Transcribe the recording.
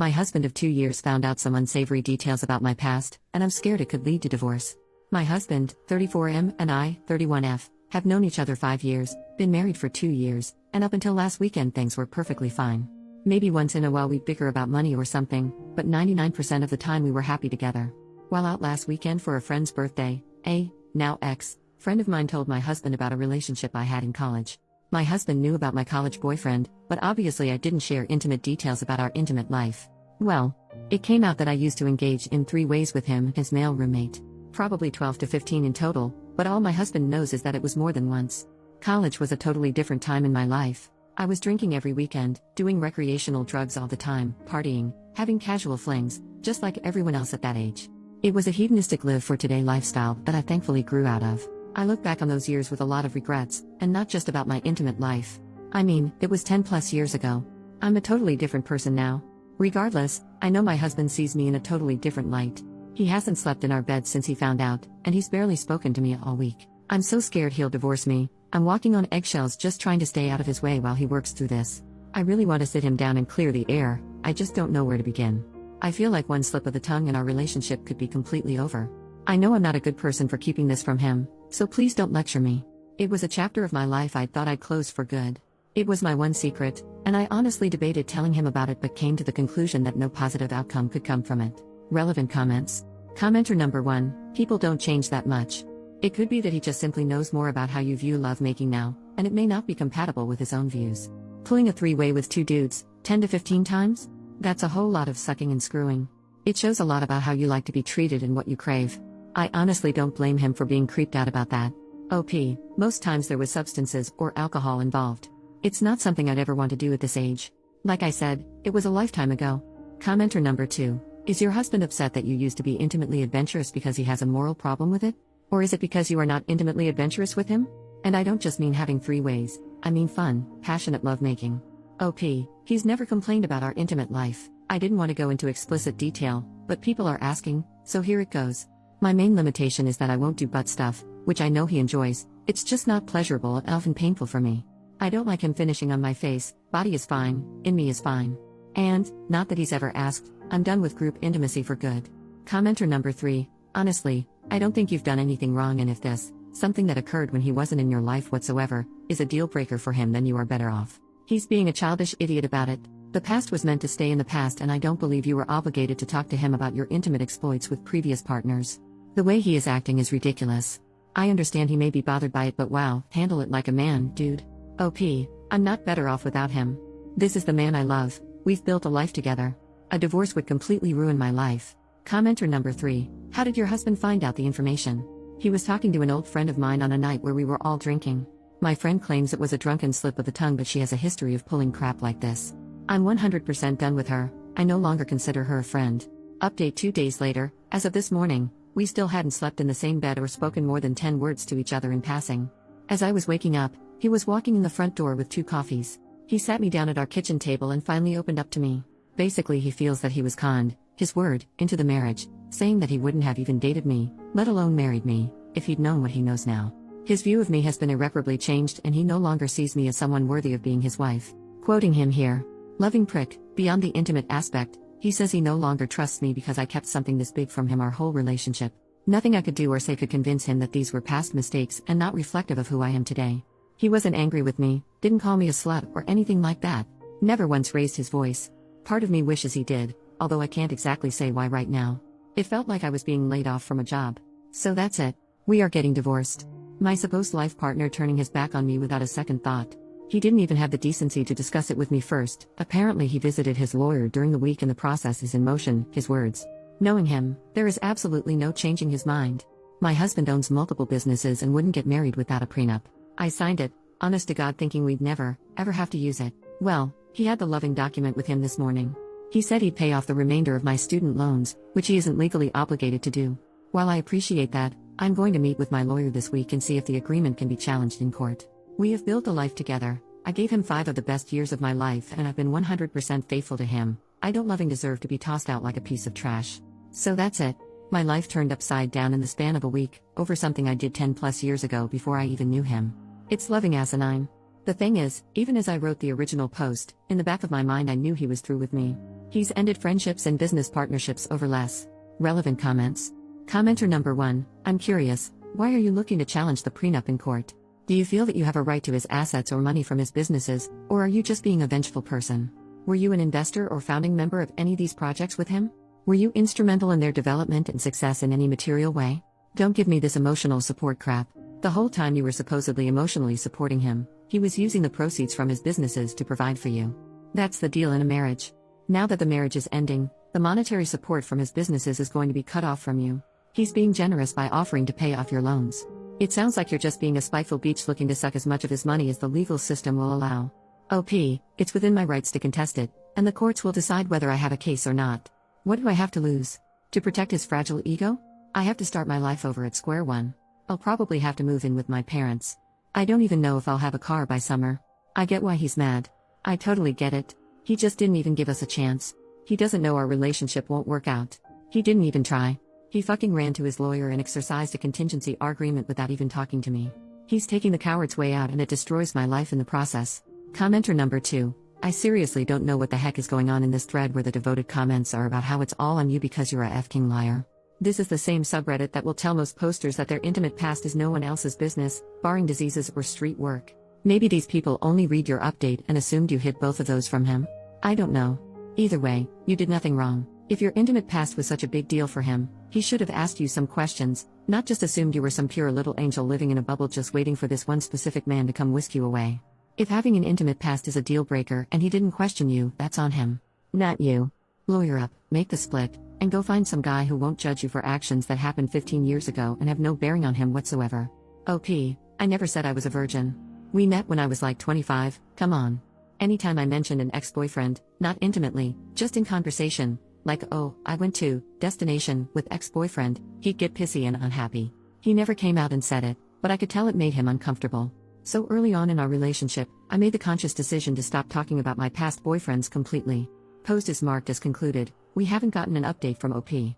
My husband of 2 years found out some unsavory details about my past, and I'm scared it could lead to divorce. My husband, 34M, and I, 31F, have known each other 5 years, been married for 2 years, and up until last weekend things were perfectly fine. Maybe once in a while we'd bicker about money or something, but 99% of the time we were happy together. While out last weekend for a friend's birthday, a, now ex, friend of mine told my husband about a relationship I had in college. My husband knew about my college boyfriend, but obviously I didn't share intimate details about our intimate life. Well, it came out that I used to engage in 3 ways with him, his male roommate. Probably 12 to 15 in total, but all my husband knows is that it was more than once. College was a totally different time in my life. I was drinking every weekend, doing recreational drugs all the time, partying, having casual flings, just like everyone else at that age. It was a hedonistic live-for-today lifestyle that I thankfully grew out of. I look back on those years with a lot of regrets, and not just about my intimate life. I mean, it was 10 plus years ago. I'm a totally different person now. Regardless, I know my husband sees me in a totally different light. He hasn't slept in our bed since he found out, and he's barely spoken to me all week. I'm so scared he'll divorce me. I'm walking on eggshells just trying to stay out of his way while he works through this. I really want to sit him down and clear the air, I just don't know where to begin. I feel like one slip of the tongue and our relationship could be completely over. I know I'm not a good person for keeping this from him, so please don't lecture me. It was a chapter of my life I thought I'd close for good. It was my one secret, and I honestly debated telling him about it but came to the conclusion that no positive outcome could come from it. Relevant comments. Commenter number 1, people don't change that much. It could be that he just simply knows more about how you view lovemaking now, and it may not be compatible with his own views. Pulling a 3-way with 2 dudes, 10 to 15 times? That's a whole lot of sucking and screwing. It shows a lot about how you like to be treated and what you crave. I honestly don't blame him for being creeped out about that. OP, most times there was substances or alcohol involved. It's not something I'd ever want to do at this age. Like I said, it was a lifetime ago. Commenter number 2. Is your husband upset that you used to be intimately adventurous because he has a moral problem with it? Or is it because you are not intimately adventurous with him? And I don't just mean having 3 ways, I mean fun, passionate lovemaking. OP, he's never complained about our intimate life. I didn't want to go into explicit detail, but people are asking, so here it goes. My main limitation is that I won't do butt stuff, which I know he enjoys. It's just not pleasurable and often painful for me. I don't like him finishing on my face. Body is fine, in me is fine. And, not that he's ever asked, I'm done with group intimacy for good. Commenter number 3, honestly, I don't think you've done anything wrong, and if this, something that occurred when he wasn't in your life whatsoever, is a deal breaker for him, then you are better off. He's being a childish idiot about it. The past was meant to stay in the past, and I don't believe you were obligated to talk to him about your intimate exploits with previous partners. The way he is acting is ridiculous. I understand he may be bothered by it, but wow, handle it like a man, dude. OP, I'm not better off without him. This is the man I love. We've built a life together. A divorce would completely ruin my life. Commenter number 3, how did your husband find out the information? He was talking to an old friend of mine on a night where we were all drinking. My friend claims it was a drunken slip of the tongue, but she has a history of pulling crap like this. I'm 100% done with her. I no longer consider her a friend. Update 2 days later, as of this morning, we still hadn't slept in the same bed or spoken more than 10 words to each other in passing. As I was waking up, he was walking in the front door with 2 coffees. He sat me down at our kitchen table and finally opened up to me. Basically, he feels that he was conned, his word, into the marriage, saying that he wouldn't have even dated me, let alone married me, if he'd known what he knows now. His view of me has been irreparably changed, and he no longer sees me as someone worthy of being his wife. Quoting him here, loving prick, beyond the intimate aspect, he says he no longer trusts me because I kept something this big from him our whole relationship. Nothing I could do or say could convince him that these were past mistakes and not reflective of who I am today. He wasn't angry with me, didn't call me a slut or anything like that. Never once raised his voice. Part of me wishes he did, although I can't exactly say why right now. It felt like I was being laid off from a job. So that's it. We are getting divorced. My supposed life partner turning his back on me without a second thought. He didn't even have the decency to discuss it with me first. Apparently he visited his lawyer during the week and the process is in motion, his words. Knowing him, there is absolutely no changing his mind. My husband owns multiple businesses and wouldn't get married without a prenup. I signed it, honest to God, thinking we'd never, ever have to use it. Well, he had the loving document with him this morning. He said he'd pay off the remainder of my student loans, which he isn't legally obligated to do. While I appreciate that, I'm going to meet with my lawyer this week and see if the agreement can be challenged in court. We have built a life together. I gave him 5 of the best years of my life and I've been 100% faithful to him. I don't loving deserve to be tossed out like a piece of trash. So that's it. My life turned upside down in the span of a week, over something I did 10 plus years ago before I even knew him. It's loving asinine. The thing is, even as I wrote the original post, in the back of my mind I knew he was through with me. He's ended friendships and business partnerships over less relevant comments. Commenter number 1, I'm curious, why are you looking to challenge the prenup in court? Do you feel that you have a right to his assets or money from his businesses, or are you just being a vengeful person? Were you an investor or founding member of any of these projects with him? Were you instrumental in their development and success in any material way? Don't give me this emotional support crap. The whole time you were supposedly emotionally supporting him, he was using the proceeds from his businesses to provide for you. That's the deal in a marriage. Now that the marriage is ending, the monetary support from his businesses is going to be cut off from you. He's being generous by offering to pay off your loans. It sounds like you're just being a spiteful beach looking to suck as much of his money as the legal system will allow. OP, it's within my rights to contest it, and the courts will decide whether I have a case or not. What do I have to lose? To protect his fragile ego? I have to start my life over at square one. I'll probably have to move in with my parents. I don't even know if I'll have a car by summer. I get why he's mad. I totally get it. He just didn't even give us a chance. He doesn't know our relationship won't work out. He didn't even try. He fucking ran to his lawyer and exercised a contingency agreement without even talking to me. He's taking the coward's way out and it destroys my life in the process. Commenter number 2, I seriously don't know what the heck is going on in this thread where the devoted comments are about how it's all on you because you're a f-king liar. This is the same subreddit that will tell most posters that their intimate past is no one else's business, barring diseases or street work. Maybe these people only read your update and assumed you hid both of those from him. I don't know. Either way, you did nothing wrong. If your intimate past was such a big deal for him, he should have asked you some questions, not just assumed you were some pure little angel living in a bubble just waiting for this one specific man to come whisk you away. If having an intimate past is a deal breaker and he didn't question you, that's on him. Not you. Lawyer up, make the split, and go find some guy who won't judge you for actions that happened 15 years ago and have no bearing on him whatsoever. OP, I never said I was a virgin. We met when I was like 25, come on. Anytime I mentioned an ex-boyfriend, not intimately, just in conversation, like oh, I went to destination with ex-boyfriend, he'd get pissy and unhappy. He never came out and said it, but I could tell it made him uncomfortable. So early on in our relationship, I made the conscious decision to stop talking about my past boyfriends completely. Post is marked as concluded. We haven't gotten an update from OP.